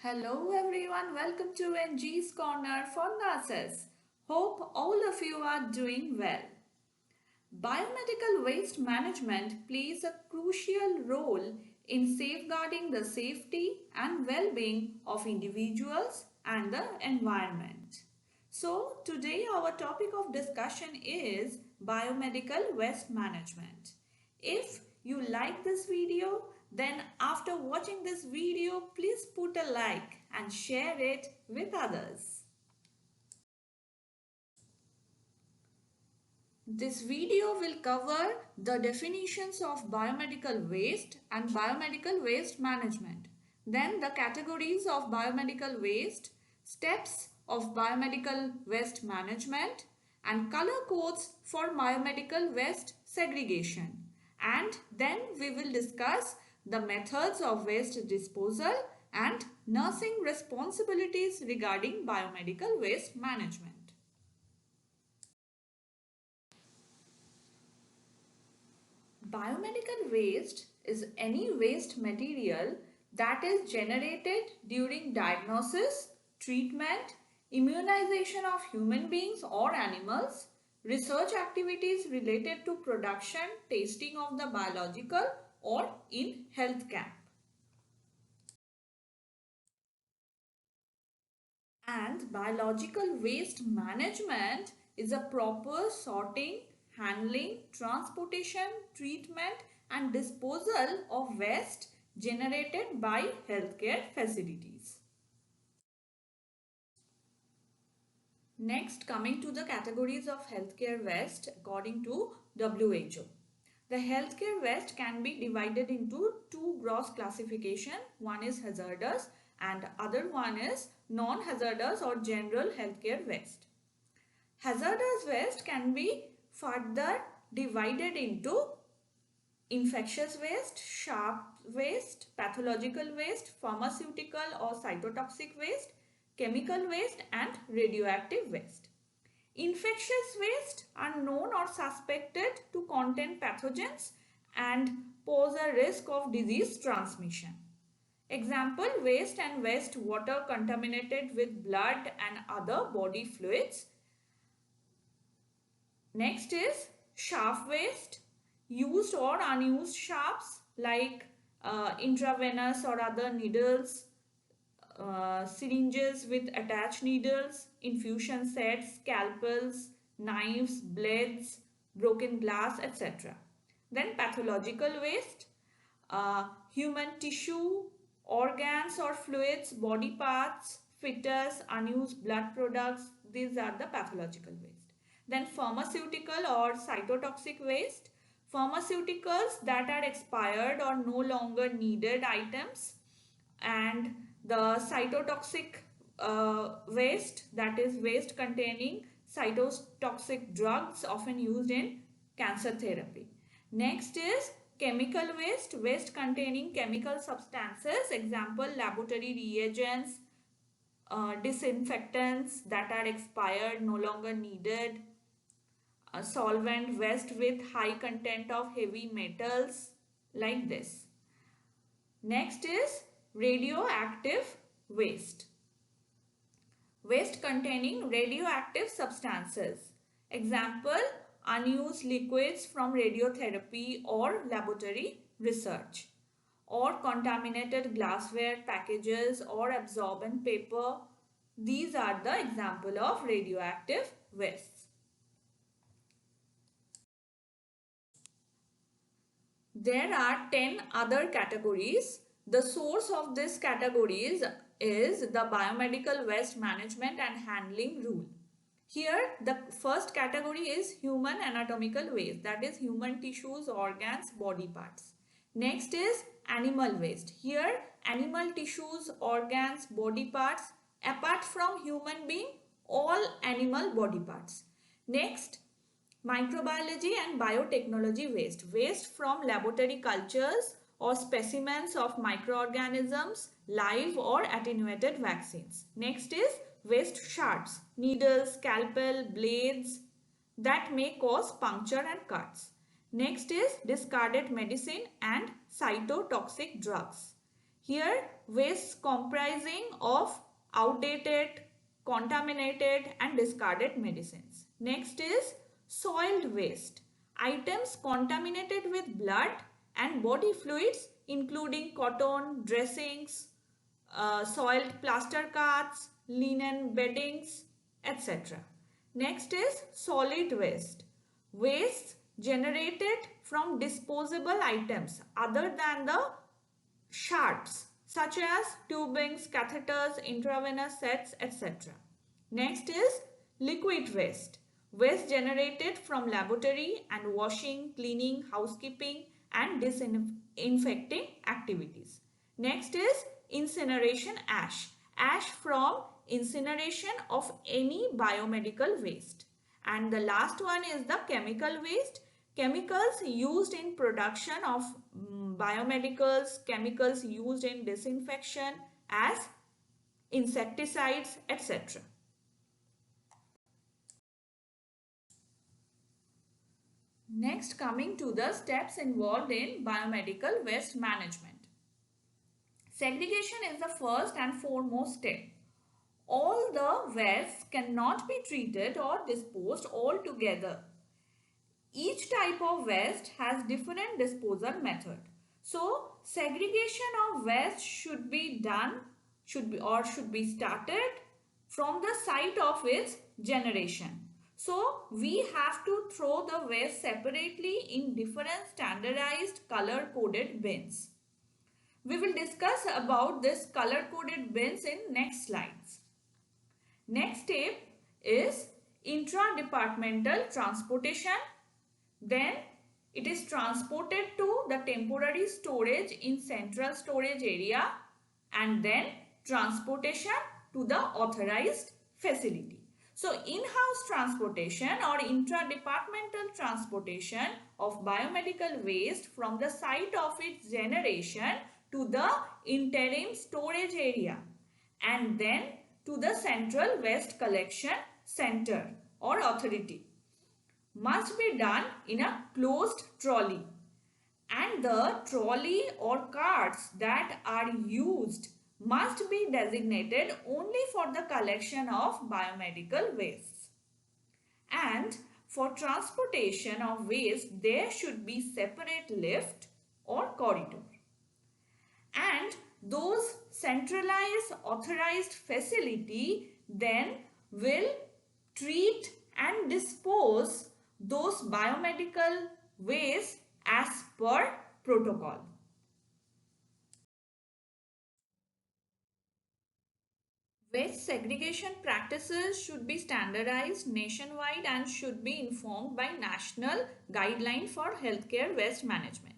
Hello everyone, welcome to NG's Corner for Nurses. Hope all of you are doing well. Biomedical waste management plays a crucial role in safeguarding the safety and well-being of individuals and the environment. So today our topic of discussion is biomedical waste management. If you like this video, then after watching this video, please put a like and share it with others. This video will cover the definitions of biomedical waste and biomedical waste management. Then the categories of biomedical waste, steps of biomedical waste management, and color codes for biomedical waste segregation. And then we will discuss the methods of waste disposal and nursing responsibilities regarding biomedical waste management. Biomedical waste is any waste material that is generated during diagnosis, treatment, immunization of human beings or animals, research activities related to production, testing of the biological or in health camp. And biological waste management is a proper sorting, handling, transportation, treatment and disposal of waste generated by healthcare facilities. Next, coming to the categories of healthcare waste according to WHO. The healthcare waste can be divided into two gross classification. One is hazardous and other one is non-hazardous or general healthcare waste. Hazardous waste can be further divided into infectious waste, sharp waste, pathological waste, pharmaceutical or cytotoxic waste, chemical waste and radioactive waste. Infectious waste are known or suspected to contain pathogens and pose a risk of disease transmission. Example, waste and wastewater contaminated with blood and other body fluids. Next is sharp waste, used or unused sharps like intravenous or other needles, syringes with attached needles, infusion sets, scalpels, knives, blades, broken glass, etc. Then pathological waste, human tissue, organs or fluids, body parts, fetus, unused blood products. These are the pathological waste. Then pharmaceutical or cytotoxic waste, pharmaceuticals that are expired or no longer needed items, and the cytotoxic waste, that is waste containing cytotoxic drugs often used in cancer therapy. Next is chemical waste, waste containing chemical substances, example laboratory reagents, disinfectants that are expired, no longer needed, solvent waste with high content of heavy metals, like this. Next is radioactive waste. Waste containing radioactive substances. Example, unused liquids from radiotherapy or laboratory research. Or contaminated glassware packages or absorbent paper. These are the example of radioactive waste. There are 10 other categories. The source of these categories is the Biomedical Waste Management and Handling Rule. Here, the first category is human anatomical waste, that is human tissues, organs, body parts. Next is animal waste. Here, animal tissues, organs, body parts, apart from human being, all animal body parts. Next, microbiology and biotechnology waste. Waste from laboratory cultures or specimens of microorganisms, live or attenuated vaccines. Next is waste sharps, needles, scalpel, blades that may cause puncture and cuts. Next is discarded medicine and cytotoxic drugs. Here, waste comprising of outdated, contaminated and discarded medicines. Next is soiled waste. Items contaminated with blood and body fluids including cotton, dressings, soiled plaster cards, linen beddings, etc. Next is solid waste. Waste generated from disposable items other than the sharps such as tubings, catheters, intravenous sets, etc. Next is liquid waste. Waste generated from laboratory and washing, cleaning, housekeeping and disinfecting activities. Next is incineration ash. Ash from incineration of any biomedical waste. And the last one is the chemical waste. Chemicals used in production of biomedicals, chemicals used in disinfection as insecticides, etc. Next, coming to the steps involved in biomedical waste management. Segregation is the first and foremost step. All the wastes cannot be treated or disposed all together. Each type of waste has different disposal method. So segregation of waste should be started from the site of its generation. So we have to throw the waste separately in different standardized color coded bins. We will discuss about this color coded bins in next slides. Next step is intra-departmental transportation. Then it is transported to the temporary storage in central storage area and then transportation to the authorized facility. So in-house transportation or intra-departmental transportation of biomedical waste from the site of its generation to the interim storage area and then to the central waste collection center or authority must be done in a closed trolley, and the trolley or carts that are used must be designated only for the collection of biomedical wastes. And for transportation of waste there should be separate lift or corridor. And those centralized authorized facility then will treat and dispose those biomedical waste as per protocol. Waste segregation practices should be standardized nationwide and should be informed by national guideline for healthcare waste management.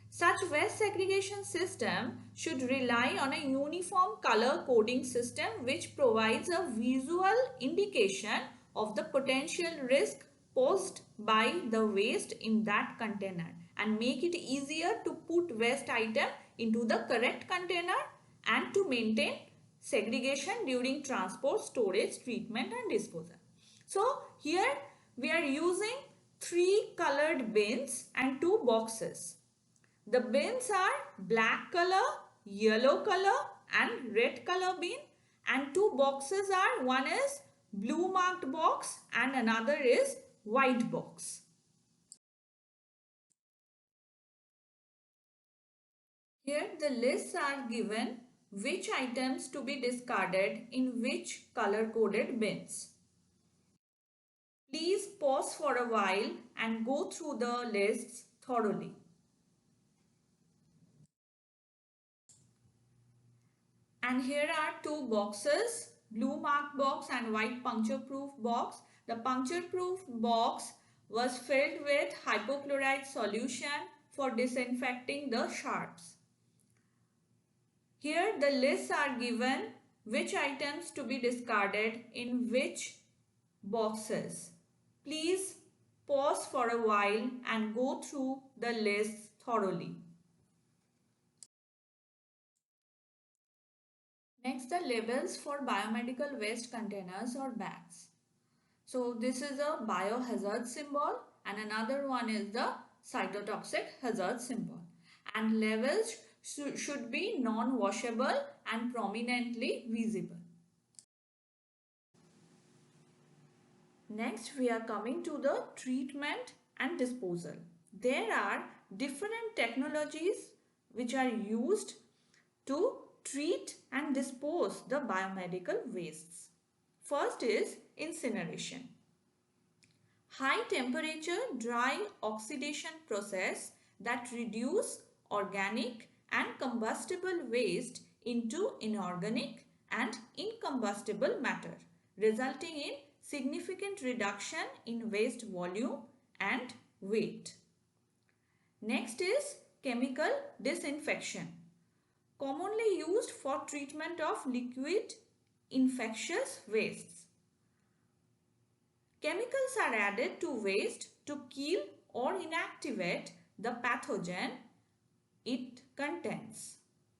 Such waste segregation system should rely on a uniform color coding system which provides a visual indication of the potential risk posed by the waste in that container and make it easier to put waste item into the correct container and to maintain segregation during transport, storage, treatment and disposal. So here we are using 3 colored bins and 2 boxes. The bins are black color, yellow color and red color bin, and 2 boxes are, one is blue marked box and another is white box. Here the lists are given which items to be discarded in which color coded bins. Please pause for a while and go through the lists thoroughly. And here are 2 boxes, blue mark box and white puncture proof box. The puncture proof box was filled with hypochlorite solution for disinfecting the sharps. Here the lists are given which items to be discarded in which boxes. Please pause for a while and go through the lists thoroughly. Next, the labels for biomedical waste containers or bags. So this is a biohazard symbol and another one is the cytotoxic hazard symbol. And labels should be non-washable and prominently visible. Next, we are coming to the treatment and disposal. There are different technologies which are used to treat and dispose the biomedical wastes. First is incineration. High temperature dry oxidation process that reduce organic and combustible waste into inorganic and incombustible matter, resulting in significant reduction in waste volume and weight. Next is chemical disinfection, commonly used for treatment of liquid infectious wastes. Chemicals are added to waste to kill or inactivate the pathogen it contains.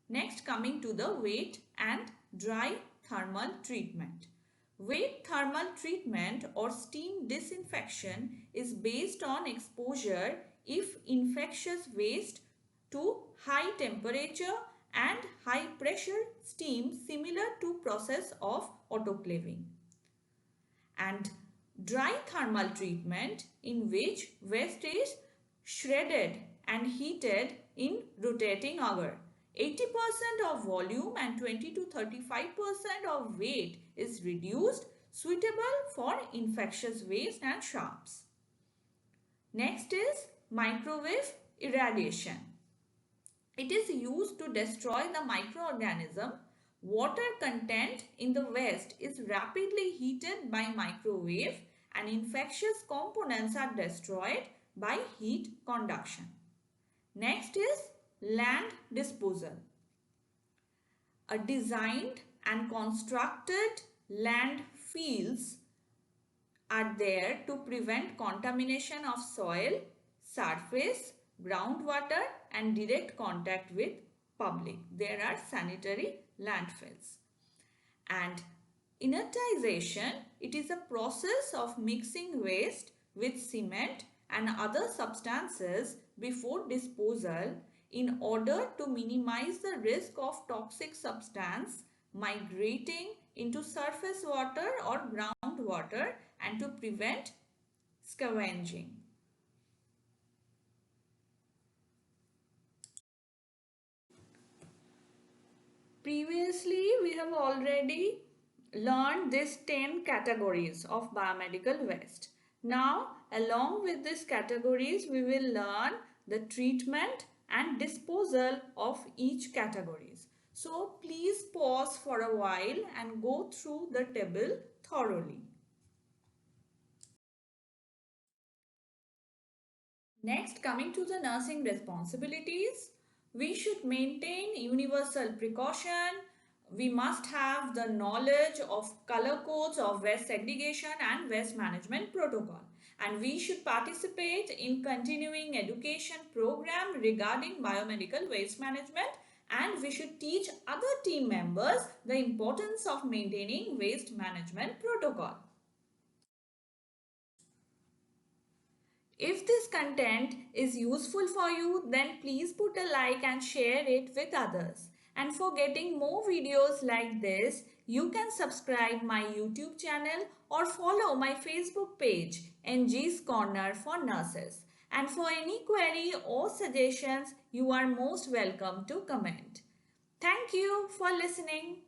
Next, coming to the wet and dry thermal treatment. Wet thermal treatment or steam disinfection is based on exposure if infectious waste to high temperature and high pressure steam, similar to process of autoclaving. And dry thermal treatment, in which waste is shredded and heated in rotating auger. 80% of volume and 20 to 35% of weight is reduced, suitable for infectious waste and sharps. Next is microwave irradiation. It is used to destroy the microorganism. Water content in the waste is rapidly heated by microwave and infectious components are destroyed by heat conduction. Next is land disposal. A designed and constructed landfills are there to prevent contamination of soil, surface, groundwater and direct contact with public. There are sanitary landfills. And inertization, it is a process of mixing waste with cement and other substances before disposal in order to minimize the risk of toxic substance migrating into surface water or groundwater and to prevent scavenging. Previously, we have already learned these 10 categories of biomedical waste. Now, along with these categories, we will learn the treatment and disposal of each categories. So, please pause for a while and go through the table thoroughly. Next, coming to the nursing responsibilities, we should maintain universal precaution. We must have the knowledge of color codes of waste segregation and waste management protocol. And we should participate in continuing education program regarding biomedical waste management, and we should teach other team members the importance of maintaining waste management protocol. If this content is useful for you, then please put a like and share it with others. And for getting more videos like this, you can subscribe my YouTube channel or follow my Facebook page, NG's Corner for Nurses. And for any query or suggestions, you are most welcome to comment. Thank you for listening.